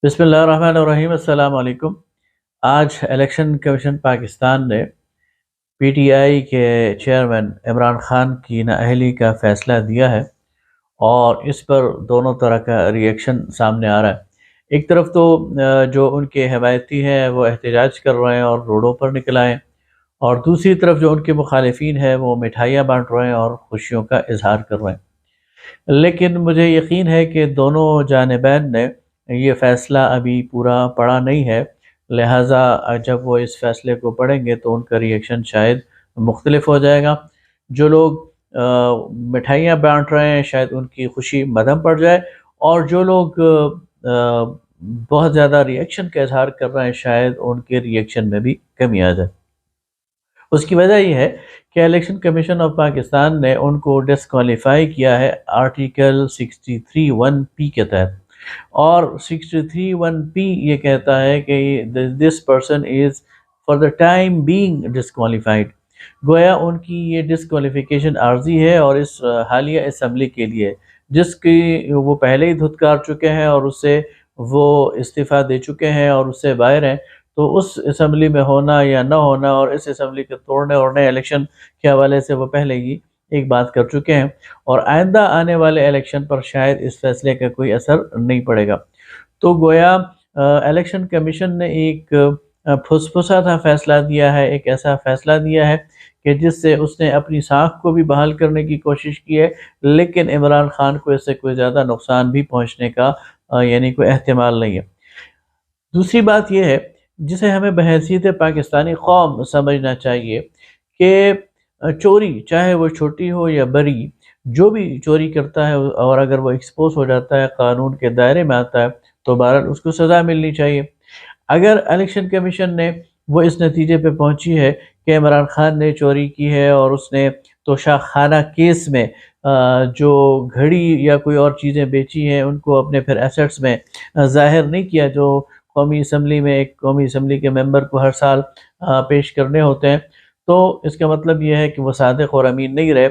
بسم اللہ الرحمن الرحیم۔ السلام علیکم۔ آج الیکشن کمیشن پاکستان نے پی ٹی آئی کے چیئرمین عمران خان کی نااہلی کا فیصلہ دیا ہے اور اس پر دونوں طرح کا ریئیکشن سامنے آ رہا ہے۔ ایک طرف تو جو ان کے حمایتی ہیں وہ احتجاج کر رہے ہیں اور روڈوں پر نکل آئے ہیں، اور دوسری طرف جو ان کے مخالفین ہیں وہ مٹھائیاں بانٹ رہے ہیں اور خوشیوں کا اظہار کر رہے ہیں۔ لیکن مجھے یقین ہے کہ دونوں جانبین نے یہ فیصلہ ابھی پورا پڑا نہیں ہے، لہٰذا جب وہ اس فیصلے کو پڑھیں گے تو ان کا ریئیکشن شاید مختلف ہو جائے گا۔ جو لوگ مٹھائیاں بانٹ رہے ہیں شاید ان کی خوشی مدھم پڑ جائے، اور جو لوگ بہت زیادہ ریئیکشن کا اظہار کر رہے ہیں شاید ان کے ریئیکشن میں بھی کمی آ جائے۔ اس کی وجہ یہ ہے کہ الیکشن کمیشن آف پاکستان نے ان کو ڈسکوالیفائی کیا ہے آرٹیکل 63(1)P کے تحت، اور 63(1)P یہ کہتا ہے کہ this person is for the time being disqualified. گویا ان کی یہ ڈسکوالیفیکیشن عارضی ہے اور اس حالیہ اسمبلی کے لیے، جس کی وہ پہلے ہی دھتکار چکے ہیں اور اس سے وہ استعفیٰ دے چکے ہیں اور اس سے باہر ہیں، تو اس اسمبلی میں ہونا یا نہ ہونا اور اس اسمبلی کے توڑنے اور نئے الیکشن کے حوالے سے وہ پہلے ہی ایک بات کر چکے ہیں، اور آئندہ آنے والے الیکشن پر شاید اس فیصلے کا کوئی اثر نہیں پڑے گا۔ تو گویا الیکشن کمیشن نے ایک پھسا تھا فیصلہ دیا ہے، ایک ایسا فیصلہ دیا ہے کہ جس سے اس نے اپنی ساکھ کو بھی بحال کرنے کی کوشش کی ہے، لیکن عمران خان کو اس سے کوئی زیادہ نقصان بھی پہنچنے کا یعنی کوئی احتمال نہیں ہے۔ دوسری بات یہ ہے جسے ہمیں بحیثیت پاکستانی قوم سمجھنا چاہیے کہ چوری چاہے وہ چھوٹی ہو یا بڑی، جو بھی چوری کرتا ہے اور اگر وہ ایکسپوز ہو جاتا ہے، قانون کے دائرے میں آتا ہے، تو بہرحال اس کو سزا ملنی چاہیے۔ اگر الیکشن کمیشن نے وہ اس نتیجے پہ پہنچی ہے کہ عمران خان نے چوری کی ہے اور اس نے توشہ خانہ کیس میں جو گھڑی یا کوئی اور چیزیں بیچی ہیں ان کو اپنے پھر ایسٹس میں ظاہر نہیں کیا، جو قومی اسمبلی میں ایک قومی اسمبلی کے ممبر کو ہر سال پیش کرنے ہوتے ہیں، تو اس کا مطلب یہ ہے کہ وہ صادق اور امین نہیں رہے،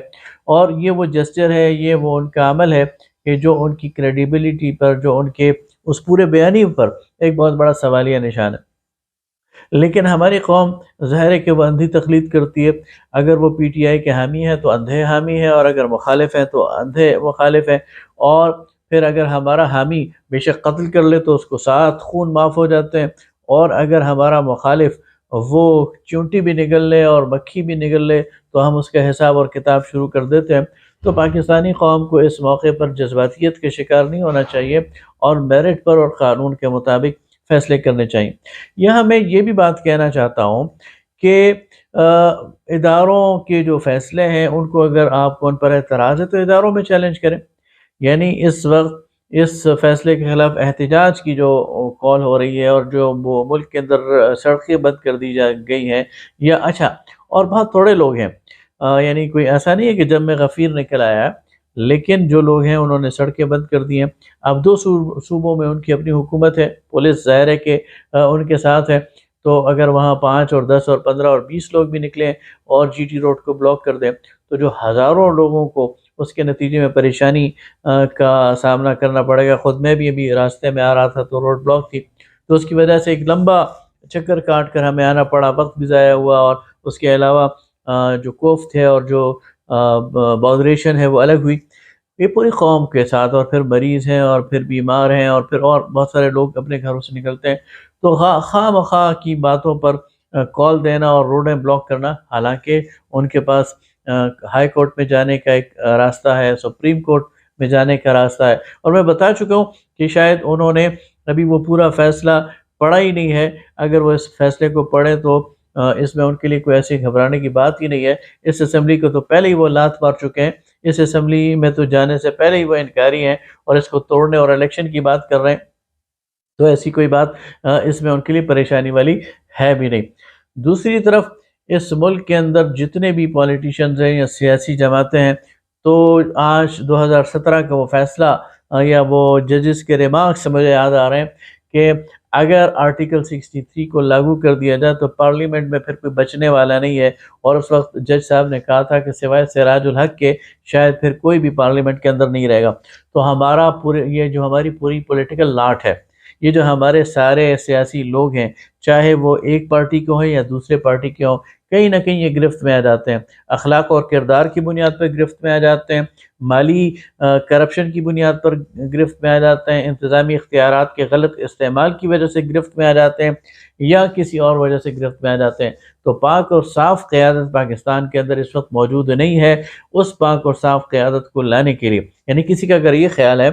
اور یہ وہ جسچر ہے، یہ وہ ان کا عمل ہے کہ جو ان کی کریڈیبلٹی پر، جو ان کے اس پورے بیانی پر ایک بہت بڑا سوالیہ نشان ہے۔ لیکن ہماری قوم ظاہر ہے کہ وہ اندھی تقلید کرتی ہے، اگر وہ پی ٹی آئی کے حامی ہے تو اندھے حامی ہے، اور اگر مخالف ہیں تو اندھے مخالف ہیں، اور پھر اگر ہمارا حامی بے شک قتل کر لے تو اس کو 7 خون معاف ہو جاتے ہیں، اور اگر ہمارا مخالف وہ چونٹی بھی نگل لے اور مکھی بھی نگل لے تو ہم اس کا حساب اور کتاب شروع کر دیتے ہیں۔ تو پاکستانی قوم کو اس موقع پر جذباتیت کے شکار نہیں ہونا چاہیے اور میرٹ پر اور قانون کے مطابق فیصلے کرنے چاہیے۔ یہاں میں یہ بھی بات کہنا چاہتا ہوں کہ اداروں کے جو فیصلے ہیں ان کو اگر آپ کو ان پر اعتراض ہے تو اداروں میں چیلنج کریں۔ یعنی اس وقت اس فیصلے کے خلاف احتجاج کی جو کال ہو رہی ہے اور جو ملک کے اندر سڑکیں بند کر دی گئی ہیں، یا اچھا اور بہت تھوڑے لوگ ہیں، یعنی کوئی ایسا نہیں ہے کہ جب میں غفیر نکل آیا ہے، لیکن جو لوگ ہیں انہوں نے سڑکیں بند کر دی ہیں۔ اب 2 صوبوں میں ان کی اپنی حکومت ہے، پولیس ظاہر ہے کہ ان کے ساتھ ہے، تو اگر وہاں 5 اور 10 اور 15 اور 20 لوگ بھی نکلیں اور جی ٹی روڈ کو بلاک کر دیں تو جو ہزاروں لوگوں کو اس کے نتیجے میں پریشانی کا سامنا کرنا پڑے گا۔ خود میں بھی ابھی راستے میں آ رہا تھا تو روڈ بلاک تھی، تو اس کی وجہ سے ایک لمبا چکر کاٹ کر ہمیں آنا پڑا، وقت بھی ضائع ہوا، اور اس کے علاوہ جو کوفت ہے اور جو بودریشن ہے وہ الگ ہوئی۔ یہ پوری قوم کے ساتھ، اور پھر مریض ہیں اور پھر بیمار ہیں اور پھر اور بہت سارے لوگ اپنے گھروں سے نکلتے ہیں، تو خواہ مخواہ کی باتوں پر کال دینا اور روڈیں بلاک کرنا، حالانکہ ان کے پاس ہائی کورٹ میں جانے کا ایک راستہ ہے، سپریم کورٹ میں جانے کا راستہ ہے، اور میں بتا چکا ہوں کہ شاید انہوں نے ابھی وہ پورا فیصلہ پڑھا ہی نہیں ہے۔ اگر وہ اس فیصلے کو پڑھیں تو اس میں ان کے لیے کوئی ایسی گھبرانے کی بات ہی نہیں ہے۔ اس اسمبلی کو تو پہلے ہی وہ لات مار چکے ہیں، اس اسمبلی میں تو جانے سے پہلے ہی وہ انکاری ہیں اور اس کو توڑنے اور الیکشن کی بات کر رہے ہیں، تو ایسی کوئی بات اس میں ان کے لیے پریشانی والی ہے بھی نہیں۔ دوسری طرف اس ملک کے اندر جتنے بھی پولیٹیشنز ہیں یا سیاسی جماعتیں ہیں، تو آج 2017 کا وہ فیصلہ یا وہ ججز کے ریمارکس مجھے یاد آ رہے ہیں کہ اگر آرٹیکل 63 کو لاگو کر دیا جائے تو پارلیمنٹ میں پھر کوئی بچنے والا نہیں ہے، اور اس وقت جج صاحب نے کہا تھا کہ سوائے سراج الحق کے شاید پھر کوئی بھی پارلیمنٹ کے اندر نہیں رہے گا۔ تو ہمارا یہ جو ہماری پوری پولیٹیکل لاٹ ہے، یہ جو ہمارے سارے سیاسی لوگ ہیں، چاہے وہ ایک پارٹی کے ہوں یا دوسرے پارٹی کے ہوں، کہیں نہ کہیں یہ گرفت میں آ جاتے ہیں، اخلاق اور کردار کی بنیاد پر گرفت میں آ جاتے ہیں، مالی کرپشن کی بنیاد پر گرفت میں آ جاتے ہیں، انتظامی اختیارات کے غلط استعمال کی وجہ سے گرفت میں آ جاتے ہیں، یا کسی اور وجہ سے گرفت میں آ جاتے ہیں۔ تو پاک اور صاف قیادت پاکستان کے اندر اس وقت موجود نہیں ہے۔ اس پاک اور صاف قیادت کو لانے کے لیے، یعنی کسی کا اگر یہ خیال ہے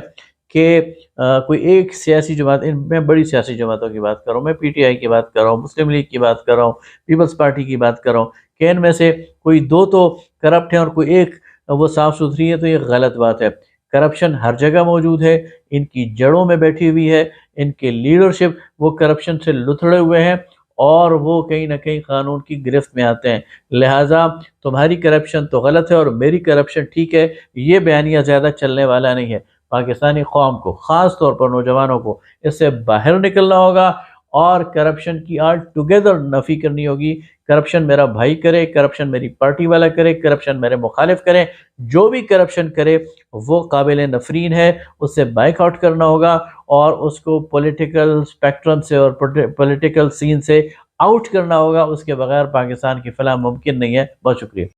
کہ کوئی ایک سیاسی جماعت، میں بڑی سیاسی جماعتوں کی بات کر رہا ہوں، میں پی ٹی آئی کی بات کر رہا ہوں، مسلم لیگ کی بات کر رہا ہوں، پیپلز پارٹی کی بات کر رہا ہوں، کہ ان میں سے کوئی دو تو کرپٹ ہیں اور کوئی ایک وہ صاف ستھری ہے، تو یہ غلط بات ہے۔ کرپشن ہر جگہ موجود ہے، ان کی جڑوں میں بیٹھی ہوئی ہے، ان کے لیڈرشپ وہ کرپشن سے لتھڑے ہوئے ہیں، اور وہ کہیں نہ کہیں قانون کی گرفت میں آتے ہیں۔ لہٰذا تمہاری کرپشن تو غلط ہے اور میری کرپشن ٹھیک ہے، یہ بیانیہ زیادہ چلنے والا نہیں ہے۔ پاکستانی قوم کو، خاص طور پر نوجوانوں کو، اس سے باہر نکلنا ہوگا اور کرپشن کی آل ٹوگیدر نفی کرنی ہوگی۔ کرپشن میرا بھائی کرے، کرپشن میری پارٹی والا کرے، کرپشن میرے مخالف کرے، جو بھی کرپشن کرے وہ قابل نفرین ہے، اس سے بائیک آؤٹ کرنا ہوگا اور اس کو پولیٹیکل سپیکٹرم سے اور پولیٹیکل سین سے آؤٹ کرنا ہوگا۔ اس کے بغیر پاکستان کی فلاح ممکن نہیں ہے۔ بہت شکریہ۔